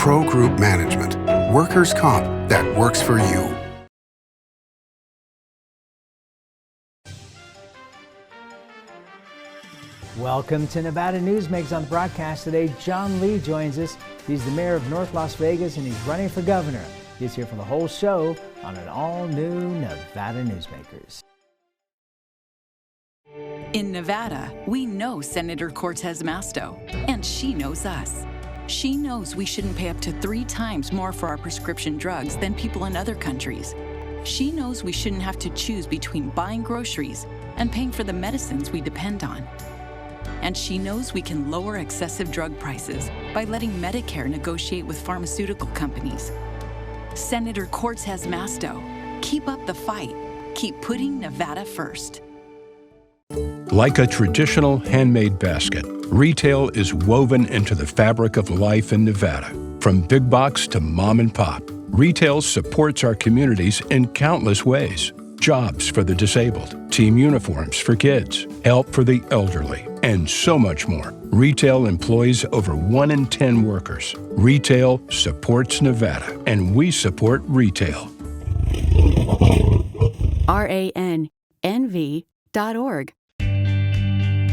Pro Group Management, workers' comp that works for you. Welcome to Nevada Newsmakers. On the broadcast today, John Lee joins us. He's the mayor of North Las Vegas and he's running for governor. He's here for the whole show on an all-new Nevada Newsmakers. In Nevada, we know Senator Cortez Masto, and she knows us. She knows we shouldn't pay up to 3 times more for our prescription drugs than people in other countries. She knows we shouldn't have to choose between buying groceries and paying for the medicines we depend on. And she knows we can lower excessive drug prices by letting Medicare negotiate with pharmaceutical companies. Senator Cortez Masto, keep up the fight. Keep putting Nevada first. Like a traditional handmade basket, retail is woven into the fabric of life in Nevada. From big box to mom and pop, retail supports our communities in countless ways. Jobs for the disabled, team uniforms for kids, help for the elderly, and so much more. Retail employs over 1 in 10 workers. Retail supports Nevada, and we support retail. RANNV.org.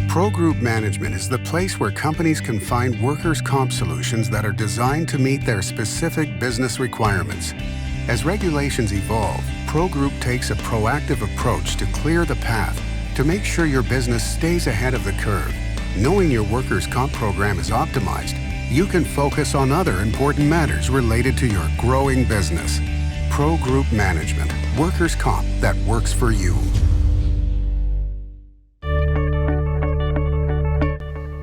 Pro Group Management is the place where companies can find workers' comp solutions that are designed to meet their specific business requirements. As regulations evolve, Pro Group takes a proactive approach to clear the path to make sure your business stays ahead of the curve. Knowing your workers' comp program is optimized, you can focus on other important matters related to your growing business. Pro Group Management, workers' comp that works for you.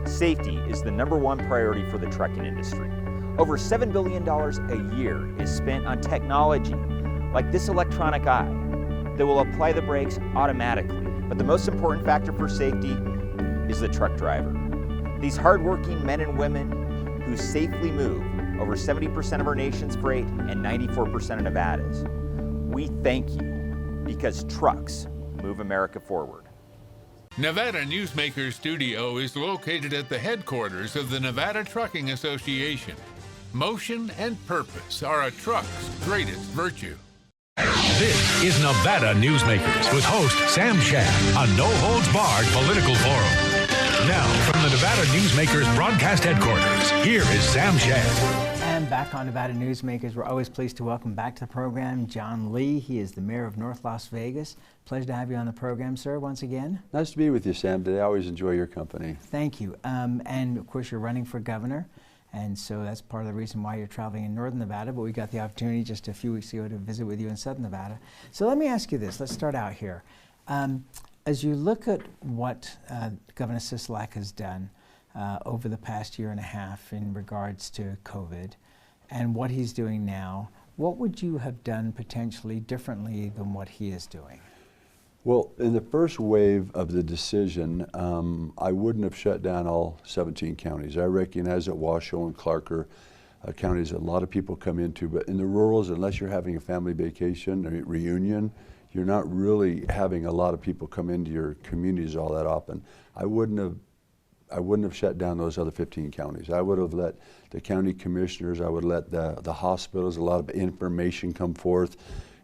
Safety is the #1 priority for the trucking industry. Over $7 billion a year is spent on technology, like this electronic eye, that will apply the brakes automatically. But the most important factor for safety is the truck driver. These hardworking men and women who safely move over 70% of our nation's freight and 94% of Nevada's. We thank you because trucks move America forward. Nevada Newsmakers Studio is located at the headquarters of the Nevada Trucking Association. Motion and purpose are a truck's greatest virtue. This is Nevada Newsmakers with host Sam Shad, a no-holds-barred political forum. Now, from the Nevada Newsmakers broadcast headquarters, here is Sam Shad. And back on Nevada Newsmakers, we're always pleased to welcome back to the program John Lee. He is the mayor of North Las Vegas. Pleasure to have you on the program, sir, once again. Nice to be with you, Sam. Today, I always enjoy your company. Thank you. And of course, you're running for governor. And so that's part of the reason why you're traveling in Northern Nevada, but we got the opportunity just a few weeks ago to visit with you in Southern Nevada. So let me ask you this. Let's start out here. As you look at what Governor Sisolak has done over the past year and a half in regards to COVID and what he's doing now, what would you have done potentially differently than what he is doing? Well, in the first wave of the decision, I wouldn't have shut down all 17 counties. I recognize that Washoe and Clark are counties that a lot of people come into, but in the rurals, unless you're having a family vacation or reunion, you're not really having a lot of people come into your communities all that often. I wouldn't have shut down those other 15 counties. I would have let the county commissioners, I would let the hospitals, a lot of information come forth,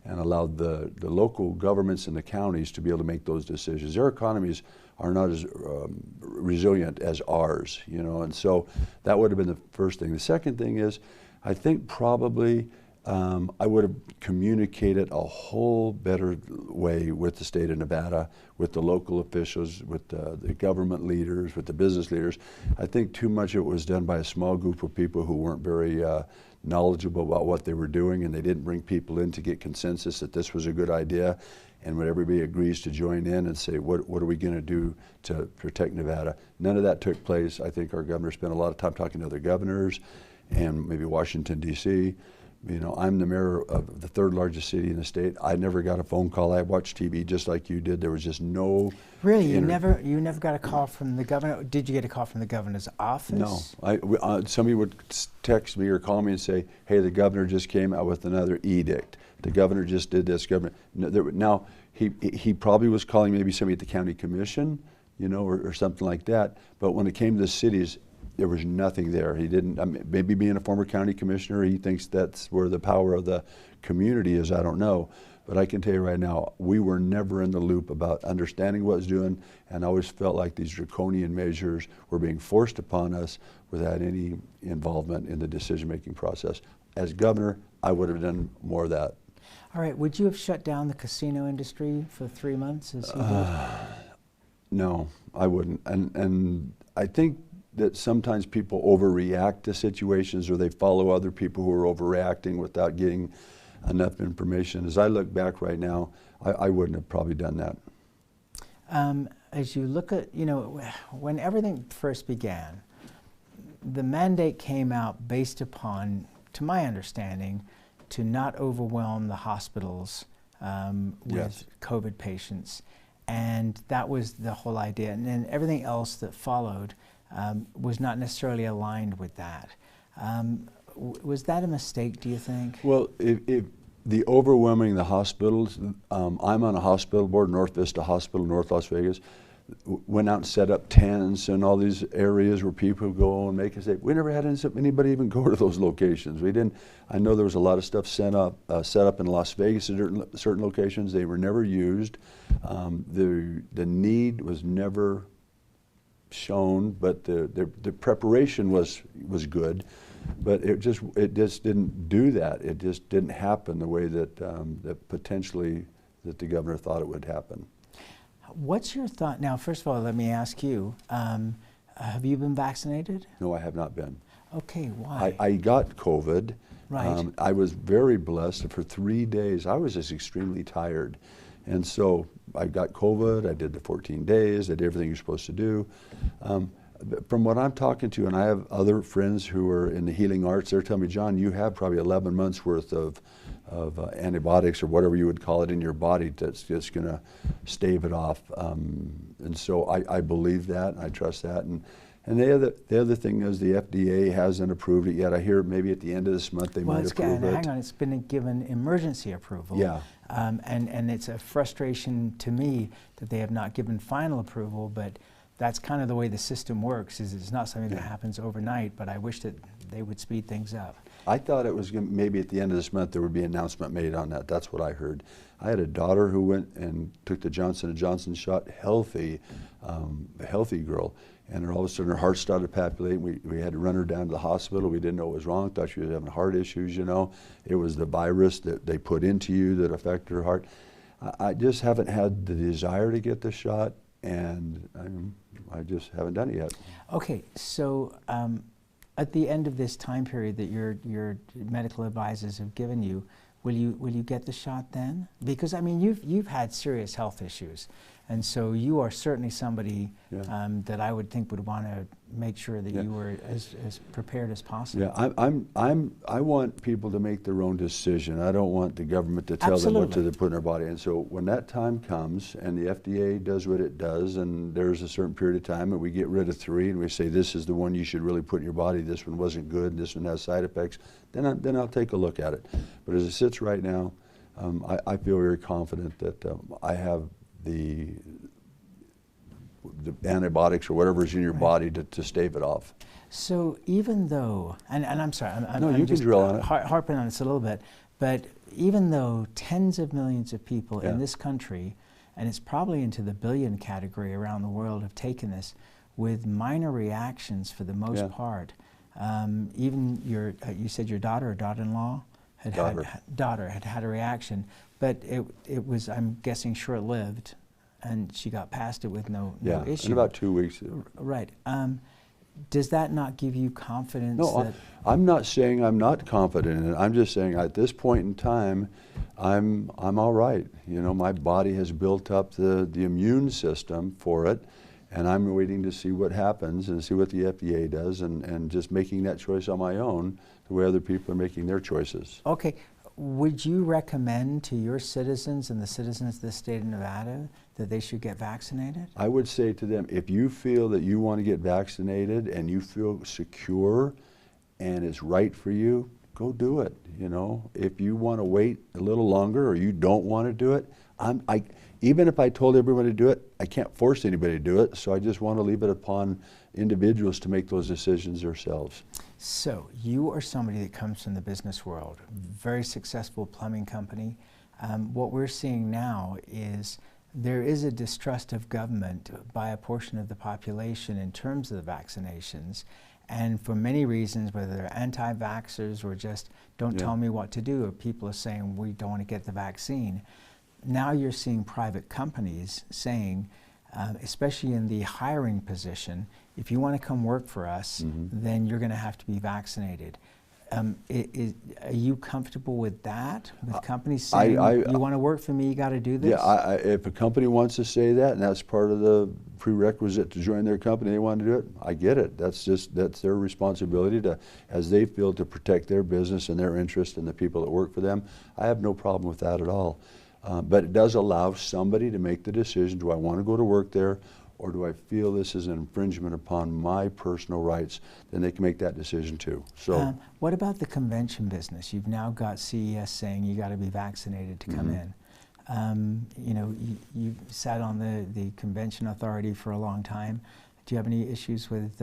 and allowed the local governments and the counties to be able to make those decisions. Their economies are not as resilient as ours, you know, and so that would have been the first thing. The second thing is, I think probably I would have communicated a whole better way with the state of Nevada, with the local officials, with the government leaders, with the business leaders. I think too much of it was done by a small group of people who weren't very knowledgeable about what they were doing, and they didn't bring people in to get consensus that this was a good idea. And when everybody agrees to join in and say, what are we going to do to protect Nevada? None of that took place. I think our governor spent a lot of time talking to other governors and maybe Washington, D.C. You know, I'm the mayor of the 3rd largest city in the state. I never got a phone call. I watched TV just like you did. There was just no. Really, you never got a call from the governor? Did you get a call from the governor's office? No, somebody would text me or call me and say, "Hey, the governor just came out with another edict. The governor just did this." Now he probably was calling maybe somebody at the county commission, you know, or something like that. But when it came to the cities, there was nothing there. He didn't, I mean, maybe being a former county commissioner, he thinks that's where the power of the community is, I don't know. But I can tell you right now, we were never in the loop about understanding what it was doing, and I always felt like these draconian measures were being forced upon us without any involvement in the decision-making process. As governor, I would have done more of that. All right, would you have shut down the casino industry for 3 months as he did? No, I wouldn't. And I think that sometimes people overreact to situations, or they follow other people who are overreacting without getting enough information. As I look back right now, I wouldn't have probably done that. As you look at, you know, when everything first began, the mandate came out based upon, to my understanding, to not overwhelm the hospitals with COVID patients. And that was the whole idea. And then everything else that followed was not necessarily aligned with that. Was that a mistake, do you think? Well, if the overwhelming the hospitals, I'm on a hospital board, North Vista Hospital, North Las Vegas, went out and set up tents in all these areas where people go and make us say, we never had anybody even go to those locations. We didn't, I know there was a lot of stuff set up in Las Vegas at certain locations. They were never used. The need was never shown, but the preparation was good. But it just didn't do that. It just didn't happen the way that potentially that the governor thought it would happen. What's your thought now? First of all, let me ask you: have you been vaccinated? No, I have not been. Okay, why? I got COVID. Right. I was very blessed. For 3 days, I was just extremely tired, and so I got COVID. I did the 14 days. I did everything you're supposed to do. From what I'm talking to, and I have other friends who are in the healing arts, they're telling me, John, you have probably 11 months worth of antibiotics or whatever you would call it in your body that's just going to stave it off. And so I believe that, and I trust that. And the other thing is the FDA hasn't approved it yet. I hear maybe at the end of this month they might approve it. Hang on, it's been given emergency approval. Yeah. And it's a frustration to me that they have not given final approval, but that's kind of the way the system works. Is it's not something that happens overnight, but I wish that they would speed things up. I thought it was maybe at the end of this month there would be an announcement made on that. That's what I heard. I had a daughter who went and took the Johnson & Johnson shot, healthy, a healthy girl, and all of a sudden her heart started palpitating. We had to run her down to the hospital. We didn't know what was wrong. Thought she was having heart issues, you know. It was the virus that they put into you that affected her heart. I just haven't had the desire to get the shot, and I just haven't done it yet. Okay, so at the end of this time period that your medical advisors have given you, will you get the shot then? Because I mean, you've had serious health issues, and so you are certainly somebody that I would think would want to make sure that you were as prepared as possible. Yeah, I want people to make their own decision. I don't want the government to tell them what to put in their body. And so when that time comes and the FDA does what it does, and there's a certain period of time and we get rid of 3 and we say this is the one you should really put in your body, this one wasn't good, and this one has side effects, then I'll take a look at it. But as it sits right now, I feel very confident that I have the antibiotics or whatever's in your body to stave it off. So even though, and I'm sorry, I'm just drill on it. Harping on this a little bit, but even though tens of millions of people in this country, and it's probably into the billion category around the world, have taken this with minor reactions for the most part. Even you said your daughter or daughter-in-law had had a reaction, but it was, I'm guessing, short-lived, and she got past it with no issue. In about 2 weeks. Right. Does that not give you confidence? No, I'm not saying I'm not confident in it. I'm just saying at this point in time, I'm all right. You know, my body has built up the immune system for it, and I'm waiting to see what happens and see what the FDA does, and just making that choice on my own the way other people are making their choices. Okay. Would you recommend to your citizens and the citizens of the state of Nevada that they should get vaccinated? I would say to them, if you feel that you want to get vaccinated and you feel secure and it's right for you, go do it. You know, if you want to wait a little longer or you don't want to do it, even if I told everybody to do it, I can't force anybody to do it, so I just want to leave it upon individuals to make those decisions themselves. So you are somebody that comes from the business world, very successful plumbing company. What we're seeing now is there is a distrust of government by a portion of the population in terms of the vaccinations. And for many reasons, whether they're anti-vaxxers or just don't tell me what to do, or people are saying we don't want to get the vaccine. Now you're seeing private companies saying, especially in the hiring position, if you want to come work for us, then you're going to have to be vaccinated. Are you comfortable with that? With companies saying, you want to work for me, you got to do this? Yeah, if a company wants to say that, and that's part of the prerequisite to join their company, they want to do it, I get it. That's their responsibility to, as they feel, to protect their business and their interest and the people that work for them. I have no problem with that at all. But it does allow somebody to make the decision, do I want to go to work there, or do I feel this is an infringement upon my personal rights? Then they can make that decision too. So, what about the convention business? You've now got CES saying you got to be vaccinated to come in. You know, you sat on the convention authority for a long time. Do you have any issues with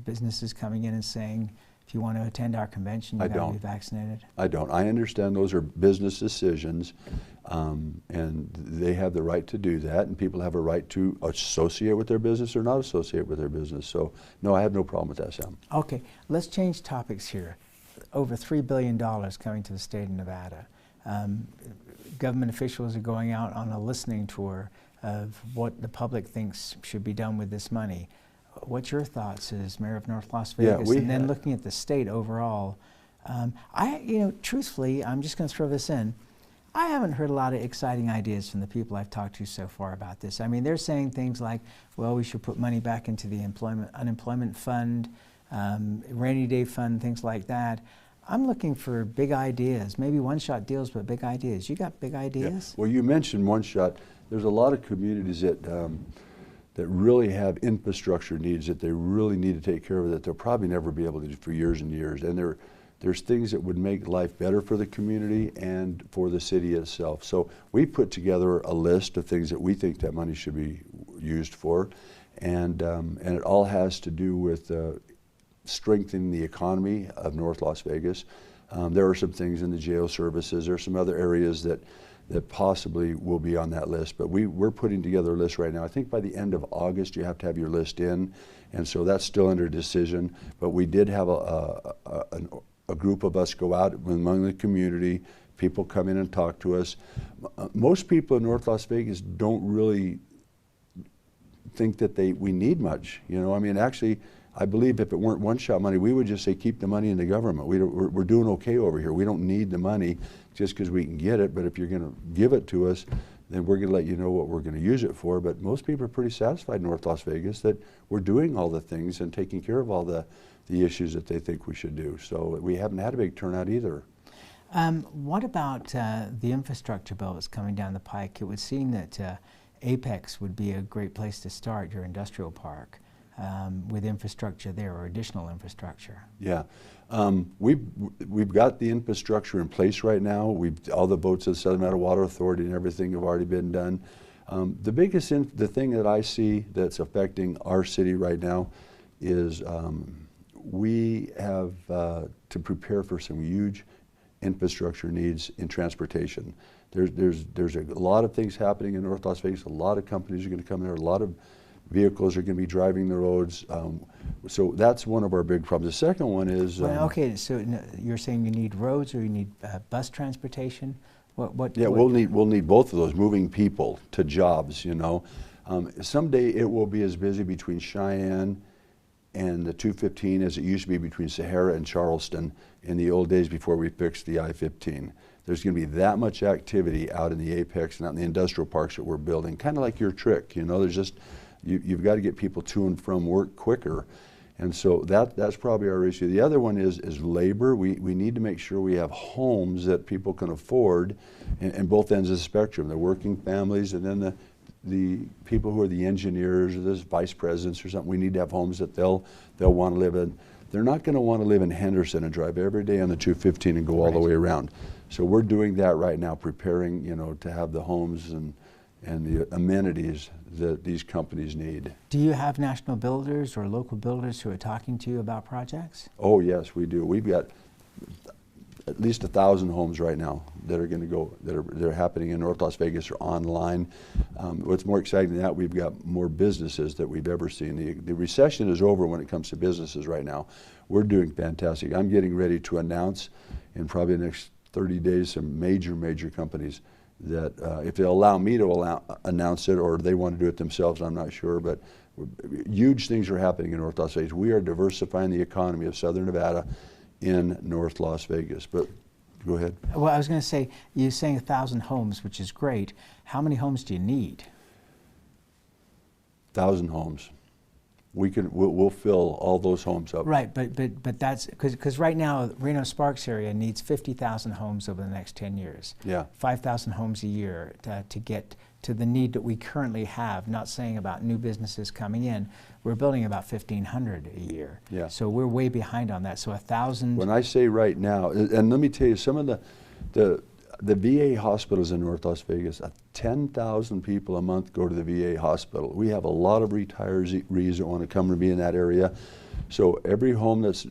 businesses coming in and saying, if you want to attend our convention, you got to be vaccinated? I don't. I understand those are business decisions, and they have the right to do that, and people have a right to associate with their business or not associate with their business. So, no, I have no problem with that, Sam. Okay, let's change topics here. Over $3 billion coming to the state of Nevada. Government officials are going out on a listening tour of what the public thinks should be done with this money. What's your thoughts as mayor of North Las Vegas? And then looking at the state overall, you know, truthfully, I'm just going to throw this in. I haven't heard a lot of exciting ideas from the people I've talked to so far about this. I mean, they're saying things like, well, we should put money back into the unemployment fund, rainy day fund, things like that. I'm looking for big ideas, maybe one-shot deals, but big ideas. You got big ideas? Yeah. Well, you mentioned one-shot. There's a lot of communities that that really have infrastructure needs that they really need to take care of that they'll probably never be able to do for years and years. And there's things that would make life better for the community and for the city itself. So we put together a list of things that we think that money should be used for, and it all has to do with strengthening the economy of North Las Vegas. There are some things in the jail services. There are some other areas that possibly will be on that list, but we're putting together a list right now. I think by the end of August you have to have your list in, and so that's still under decision. But we did have a group of us go out among the community. People come in and talk to us. Most people in North Las Vegas don't really think that we need much. You know, I mean, actually, I believe if it weren't one-shot money, we would just say keep the money in the government. We're doing okay over here. We don't need the money just because we can get it, but if you're going to give it to us, then we're going to let you know what we're going to use it for. But most people are pretty satisfied in North Las Vegas that we're doing all the things and taking care of all the issues that they think we should do. So we haven't had a big turnout either. What about the infrastructure bill that's coming down the pike? It would seem that Apex would be a great place to start your industrial park. With infrastructure there or additional infrastructure. Yeah, we've got the infrastructure in place right now. All the boats of the Southern Nevada Water Authority and everything have already been done. The thing that I see that's affecting our city right now is we have to prepare for some huge infrastructure needs in transportation. There's a lot of things happening in North Las Vegas. A lot of companies are going to come there. A lot of vehicles are going to be driving the roads. So that's one of our big problems. The second one is... okay, so you're saying you need roads or you need bus transportation? We'll need both of those, moving people to jobs, you know. Someday it will be as busy between Cheyenne and the 215 as it used to be between Sahara and Charleston in the old days before we fixed the I-15. There's going to be that much activity out in the Apex and out in the industrial parks that we're building, kind of like your trick, you know. There's just... You've got to get people to and from work quicker. And so that's probably our issue. The other one is labor. We need to make sure we have homes that people can afford in both ends of the spectrum, the working families and then the people who are the engineers or the vice presidents or something. We need to have homes that they'll want to live in. They're not going to want to live in Henderson and drive every day on the 215 and go all the way around. So we're doing that right now, preparing, you know, to have the homes and and the amenities that these companies need. Do you have national builders or local builders who are talking to you about projects? Oh yes, we do. We've got at least 1,000 homes right now that are going to go, that are happening in North Las Vegas or online. What's more exciting than that, we've got more businesses that we've ever seen. The recession is over when it comes to businesses right now. We're doing fantastic. I'm getting ready to announce in probably the next 30 days some major companies that if they'll allow me to announce it, or they want to do it themselves, I'm not sure, but huge things are happening in North Las Vegas. We are diversifying the economy of Southern Nevada in North Las Vegas. But go ahead. Well, I was going to say, you're saying 1,000 homes, which is great. How many homes do you need? 1,000 homes. We'll fill all those homes up. Right, but that's because right now Reno Sparks area needs 50,000 homes over the next 10 years. Yeah. 5,000 homes a year to get to the need that we currently have. Not saying about new businesses coming in. We're building about 1,500 a year. Yeah. So we're way behind on that. So 1,000. When I say right now, and let me tell you, some of the VA hospitals in North Las Vegas, 10,000 people a month go to the VA hospital. We have a lot of retirees that want to come and be in that area. So every home that's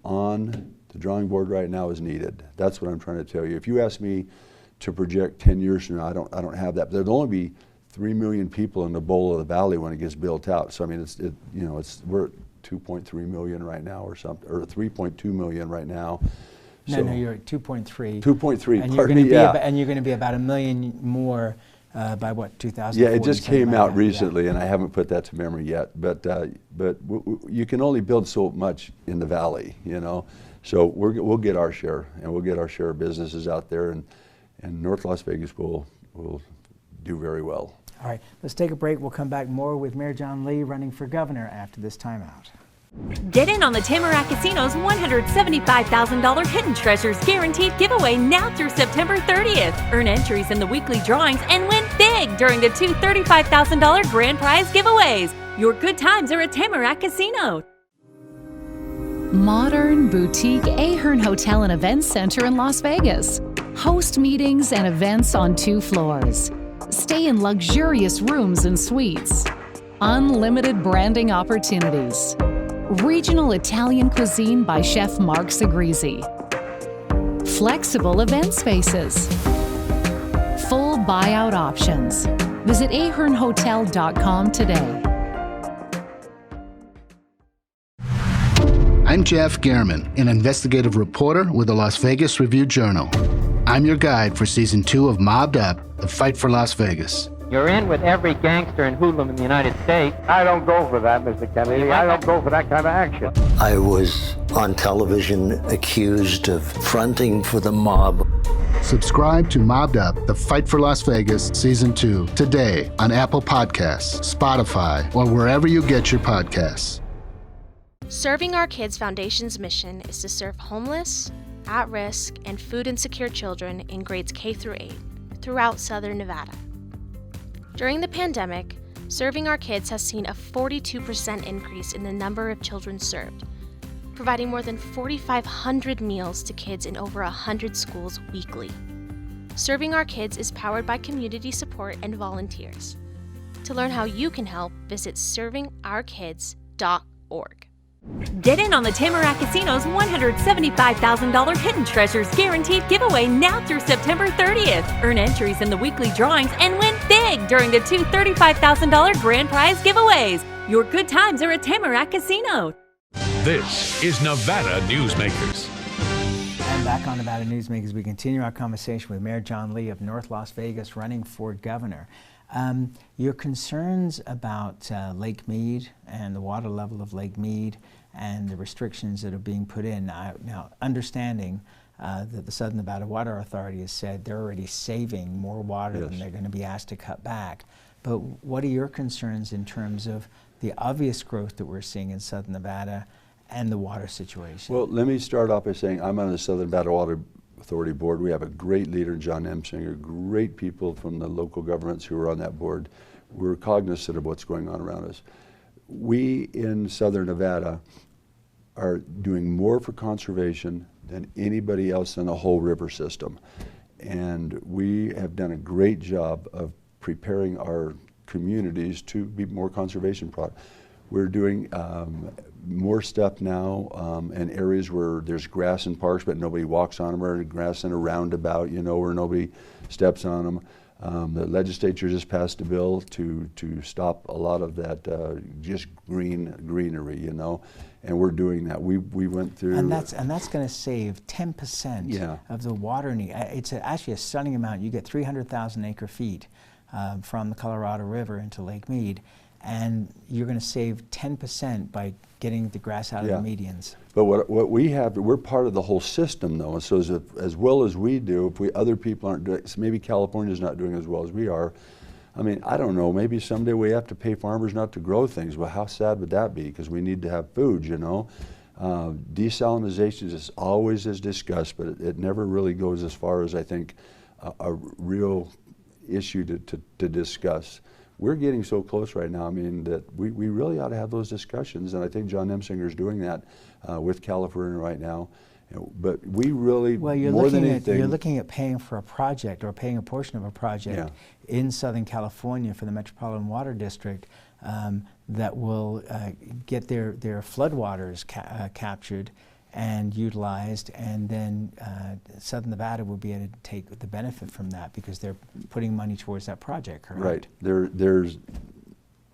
on the drawing board right now is needed. That's what I'm trying to tell you. If you ask me to project 10 years from now, I don't have that. But there'll only be 3 million people in the bowl of the valley when it gets built out. So I mean, we're at 2.3 million right now, or something, or 3.2 million right now. No, you're at 2.3. 2.3. And you're going to be about 1 million more by what, 2000? Yeah, it just came out recently, and I haven't put that to memory yet. But you can only build so much in the valley, you know. So we'll get our share, and we'll get our share of businesses out there, and North Las Vegas will do very well. All right, let's take a break. We'll come back more with Mayor John Lee running for governor after this timeout. Get in on the Tamarack Casino's $175,000 Hidden Treasures Guaranteed giveaway now through September 30th. Earn entries in the weekly drawings and win big during the two $35,000 grand prize giveaways. Your good times are at Tamarack Casino. Modern boutique Ahern Hotel and Events Center in Las Vegas. Host meetings and events on 2 floors. Stay in luxurious rooms and suites. Unlimited branding opportunities. Regional Italian cuisine by Chef Mark Segrisi. Flexible event spaces. Full buyout options. Visit ahernhotel.com today. I'm Jeff Gehrman, an investigative reporter with the Las Vegas Review-Journal. I'm your guide for Season 2 of Mobbed Up, The Fight for Las Vegas. You're in with every gangster and hoodlum in the United States. I don't go for that, Mr. Kennedy. I don't go for that kind of action. I was on television accused of fronting for the mob. Subscribe to Mobbed Up, The Fight for Las Vegas, Season 2, today on Apple Podcasts, Spotify, or wherever you get your podcasts. Serving Our Kids Foundation's mission is to serve homeless, at-risk, and food-insecure children in grades K through 8 throughout Southern Nevada. During the pandemic, Serving Our Kids has seen a 42% increase in the number of children served, providing more than 4,500 meals to kids in over 100 schools weekly. Serving Our Kids is powered by community support and volunteers. To learn how you can help, visit servingourkids.org. Get in on the Tamarack Casino's $175,000 Hidden Treasures Guaranteed giveaway now through September 30th. Earn entries in the weekly drawings and win big during the two $35,000 grand prize giveaways. Your good times are at Tamarack Casino. This is Nevada Newsmakers. And back on Nevada Newsmakers, we continue our conversation with Mayor John Lee of North Las Vegas running for governor. Your concerns about Lake Mead and the water level of Lake Mead and the restrictions that are being put in. Now, understanding that the Southern Nevada Water Authority has said they're already saving more water than they're going to be asked to cut back. But what are your concerns in terms of the obvious growth that we're seeing in Southern Nevada and the water situation? Well, let me start off by saying I'm on the Southern Nevada Water Authority board. We have a great leader, John Emsinger, great people from the local governments who are on that board. We're cognizant of what's going on around us. We in Southern Nevada are doing more for conservation than anybody else in the whole river system. And we have done a great job of preparing our communities to be more conservation product. We're doing more stuff now in areas where there's grass in parks but nobody walks on them, or grass in a roundabout, you know, where nobody steps on them. The legislature just passed a bill to stop a lot of that just greenery, you know, and we're doing that. We went through, and that's going to save 10% of the water need. It's actually a stunning amount. You get 300,000 acre-feet from the Colorado River into Lake Mead, and you're going to save 10% by getting the grass out of the medians. But what we have, we're part of the whole system though, and so as well as we do, if other people aren't doing, so maybe California's not doing as well as we are. I mean, I don't know, maybe someday we have to pay farmers not to grow things. Well, how sad would that be? Because we need to have food, you know. Desalinization is always is discussed, but it never really goes as far as I think a real issue to discuss. We're getting so close right now, I mean, that we really ought to have those discussions, and I think John Emsinger's doing that with California right now. But we really, well, you're looking at paying for a project or paying a portion of a project in Southern California for the Metropolitan Water District that will get their floodwaters captured and utilized, and then Southern Nevada will be able to take the benefit from that because they're putting money towards that project, correct? Right.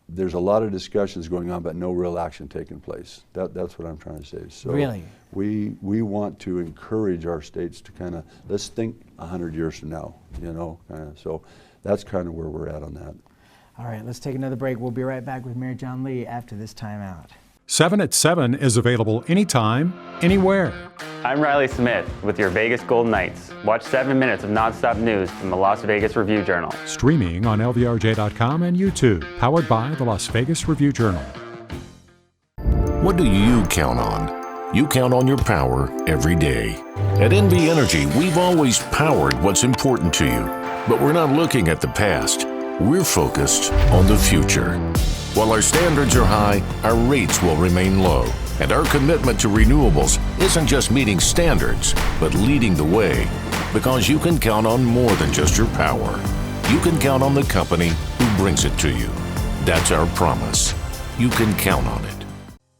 There's a lot of discussions going on, but no real action taking place. That's what I'm trying to say. So really, we want to encourage our states to kind of, let's think 100 years from now, you know, so that's kind of where we're at on that. All right, let's take another break. We'll be right back with Mayor John Lee after this time out. 7 at 7 is available anytime, anywhere. I'm Riley Smith with your Vegas Golden Knights. Watch 7 minutes of nonstop news from the Las Vegas Review-Journal. Streaming on LVRJ.com and YouTube. Powered by the Las Vegas Review-Journal. What do you count on? You count on your power every day. At NV Energy, we've always powered what's important to you. But we're not looking at the past. We're focused on the future. While our standards are high, our rates will remain low. And our commitment to renewables isn't just meeting standards, but leading the way. Because you can count on more than just your power. You can count on the company who brings it to you. That's our promise. You can count on it.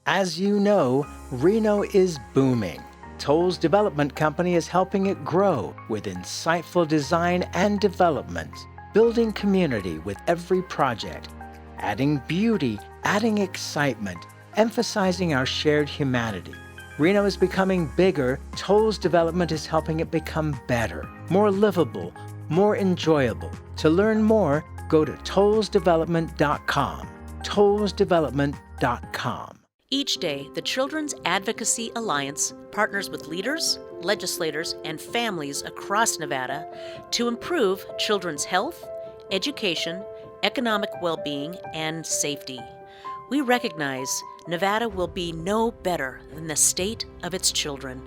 As you know, Reno is booming. Toll's development company is helping it grow with insightful design and development, building community with every project, adding beauty, adding excitement, emphasizing our shared humanity. Reno is becoming bigger. Toll's development is helping it become better, more livable, more enjoyable. To learn more, go to tollsdevelopment.com. tollsdevelopment.com. Each day, the Children's Advocacy Alliance partners with leaders, legislators, and families across Nevada to improve children's health, education, economic well-being, and safety. We recognize Nevada will be no better than the state of its children.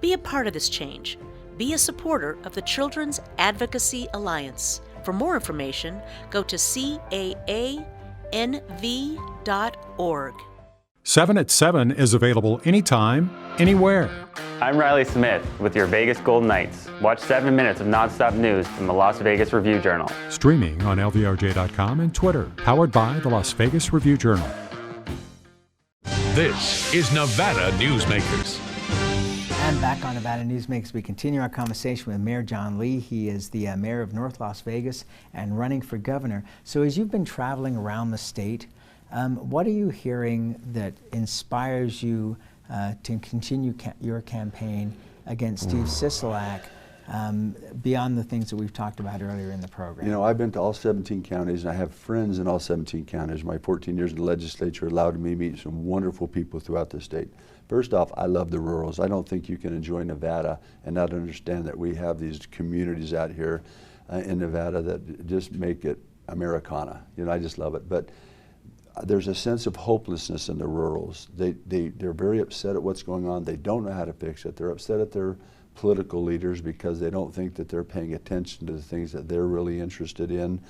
Be a part of this change. Be a supporter of the Children's Advocacy Alliance. For more information, go to caanv.org. 7 at 7 is available anytime, anywhere. I'm Riley Smith with your Vegas Golden Knights. Watch 7 minutes of nonstop news from the Las Vegas Review-Journal. Streaming on LVRJ.com and Twitter. Powered by the Las Vegas Review-Journal. This is Nevada Newsmakers. And back on Nevada Newsmakers, we continue our conversation with Mayor John Lee. He is the mayor of North Las Vegas and running for governor. So as you've been traveling around the state, what are you hearing that inspires you to continue your campaign against Steve Sisolak beyond the things that we've talked about earlier in the program? You know, I've been to all 17 counties, and I have friends in all 17 counties. My 14 years in the legislature allowed me to meet some wonderful people throughout the state. First off, I love the rurals. I don't think you can enjoy Nevada and not understand that we have these communities out here in Nevada that just make it Americana. You know, I just love it. But there's a sense of hopelessness in the rurals. They're very upset at what's going on. They don't know how to fix it. They're upset at their political leaders because they don't think that they're paying attention to the things that they're really interested in.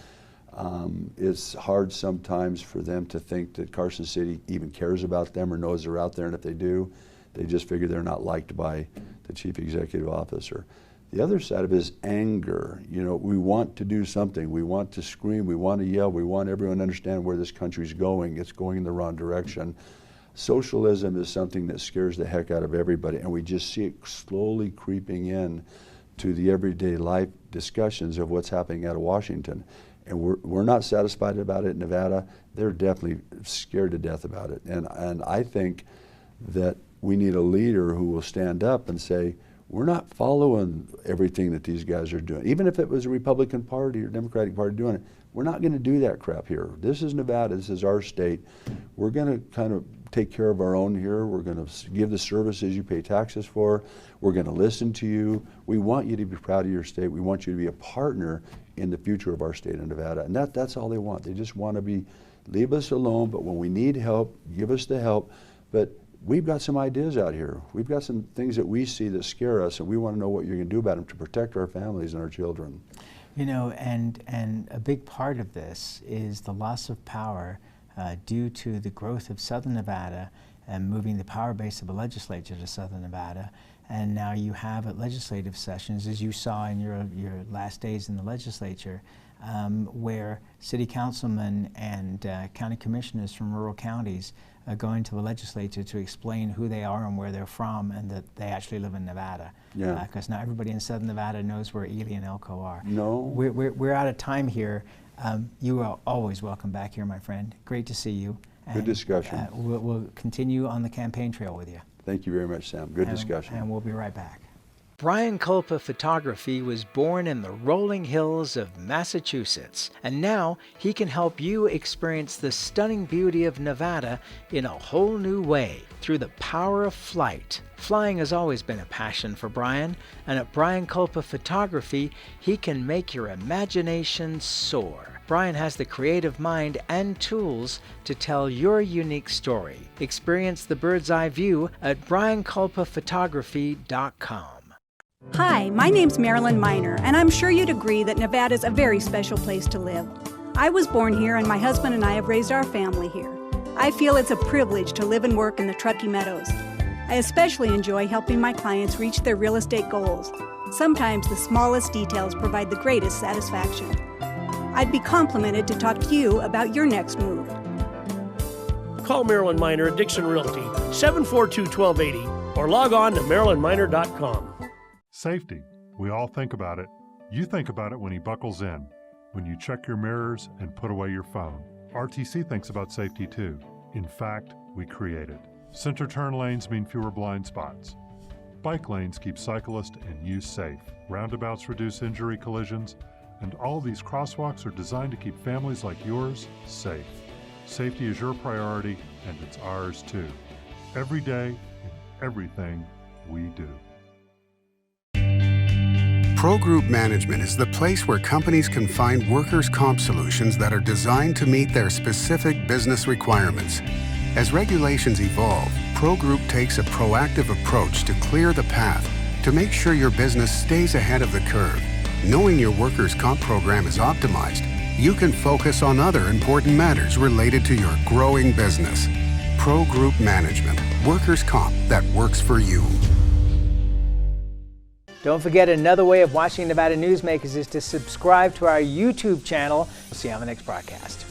It's hard sometimes for them to think that Carson City even cares about them or knows they're out there, and if they do, they just figure they're not liked by the chief executive officer. The other side of it is anger. You know, we want to do something. We want to scream. We want to yell. We want everyone to understand where this country's going. It's going in the wrong direction. Socialism is something that scares the heck out of everybody, and we just see it slowly creeping in to the everyday life discussions of what's happening out of Washington. And we're not satisfied about it in Nevada. They're definitely scared to death about it. And I think that we need a leader who will stand up and say, we're not following everything that these guys are doing. Even if it was a Republican Party or Democratic Party doing it, we're not going to do that crap here. This is Nevada. This is our state. We're going to kind of take care of our own here. We're going to give the services you pay taxes for. We're going to listen to you. We want you to be proud of your state. We want you to be a partner in the future of our state of Nevada. And that's all they want. They just want to leave us alone, but when we need help, give us the help. But we've got some ideas out here. We've got some things that we see that scare us, and we want to know what you're going to do about them to protect our families and our children. You know, and a big part of this is the loss of power due to the growth of Southern Nevada and moving the power base of the legislature to Southern Nevada. And now you have at legislative sessions, as you saw in your last days in the legislature, where city councilmen and county commissioners from rural counties are going to the legislature to explain who they are and where they're from, and that they actually live in Nevada. Yeah. Because not everybody in Southern Nevada knows where Ely and Elko are. No. We're out of time here. You are always welcome back here, my friend. Great to see you. Good discussion. We'll continue on the campaign trail with you. Thank you very much, Sam. Good discussion. And we'll be right back. Brian Kulpa Photography was born in the rolling hills of Massachusetts, and now he can help you experience the stunning beauty of Nevada in a whole new way through the power of flight. Flying has always been a passion for Brian, and at Brian Kulpa Photography, he can make your imagination soar. Brian has the creative mind and tools to tell your unique story. Experience the bird's eye view at briankulpaphotography.com. Hi, my name's Marilyn Miner, and I'm sure you'd agree that Nevada's a very special place to live. I was born here, and my husband and I have raised our family here. I feel it's a privilege to live and work in the Truckee Meadows. I especially enjoy helping my clients reach their real estate goals. Sometimes the smallest details provide the greatest satisfaction. I'd be complimented to talk to you about your next move. Call Marilyn Miner at Dixon Realty, 742-1280, or log on to marilynminer.com. Safety. We all think about it. You think about it when he buckles in, when you check your mirrors and put away your phone. RTC thinks about safety too. In fact, we create it. Center turn lanes mean fewer blind spots. Bike lanes keep cyclists and you safe. Roundabouts reduce injury collisions, and all these crosswalks are designed to keep families like yours safe. Safety is your priority, and it's ours too. Every day, in everything we do. Pro Group Management is the place where companies can find workers' comp solutions that are designed to meet their specific business requirements. As regulations evolve, Pro Group takes a proactive approach to clear the path to make sure your business stays ahead of the curve. Knowing your workers' comp program is optimized, you can focus on other important matters related to your growing business. Pro Group Management, workers' comp that works for you. Don't forget, another way of watching Nevada Newsmakers is to subscribe to our YouTube channel. We'll see you on the next broadcast.